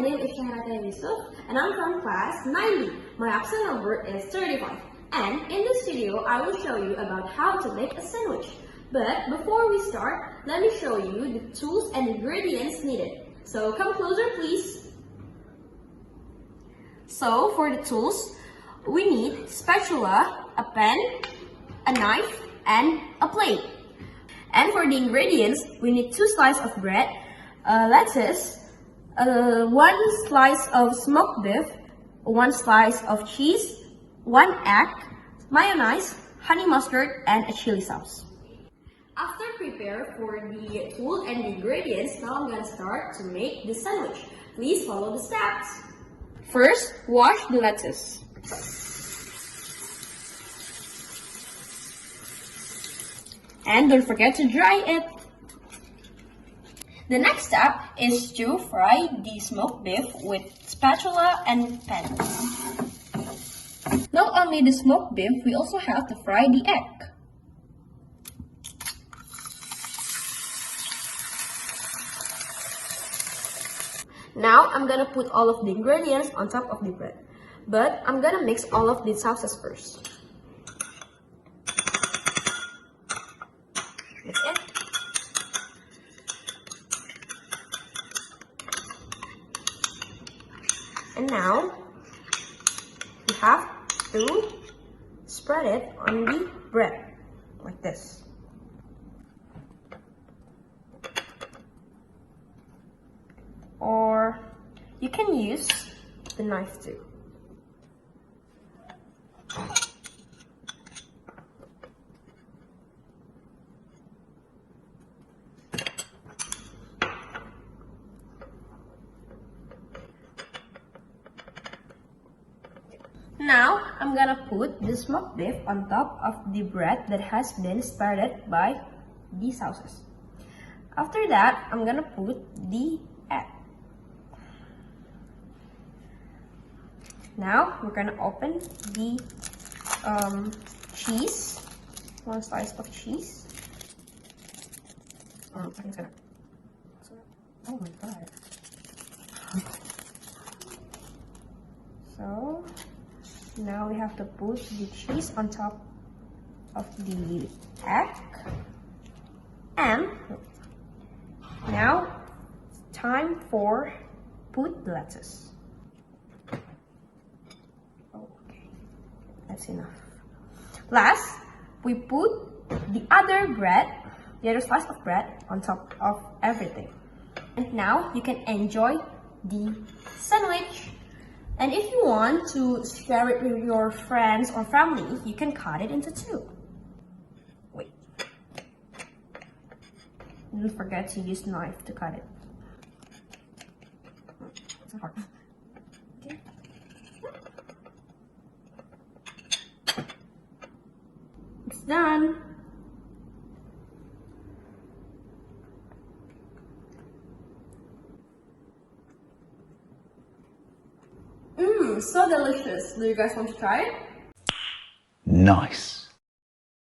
my name is Yusuf and I'm from class 90. My absent number is 35. And in this video, I will show you about how to make a sandwich. But before we start, let me show you the tools and ingredients needed. So come closer, please. So for the tools, we need spatula, a pan, a knife, and a plate. And for the ingredients, we need 2 slices of bread, lettuce, 1 slice of smoked beef, 1 slice of cheese, 1 egg, mayonnaise, honey mustard, and a chili sauce. After prepare for the tool and the ingredients, now I'm gonna start to make the sandwich. Please follow the steps. First, wash the lettuce. And don't forget to dry it. The next step is to fry the smoked beef with spatula and pan. Not only the smoked beef, we also have to fry the egg. Now I'm gonna put all of the ingredients on top of the bread. But I'm gonna mix all of the sauces first. That's it. And now you have to spread it on the bread like this. Or you can use the knife too. Now, I'm gonna put the smoked beef on top of the bread that has been spread by the sauces. After that, I'm gonna put the egg. Now, we're gonna open the cheese, 1 slice of cheese. Oh my god. So, now we have to put the cheese on top of the egg. And now it's time for put the lettuce. Okay, that's enough. Last, we put the other slice of bread on top of everything. And now you can enjoy the sandwich. And if you want to share it with your friends or family, you can cut it into 2. Wait. Don't forget to use knife to cut it. It's hard. Okay. It's done. So delicious. Do you guys want to try it? Nice.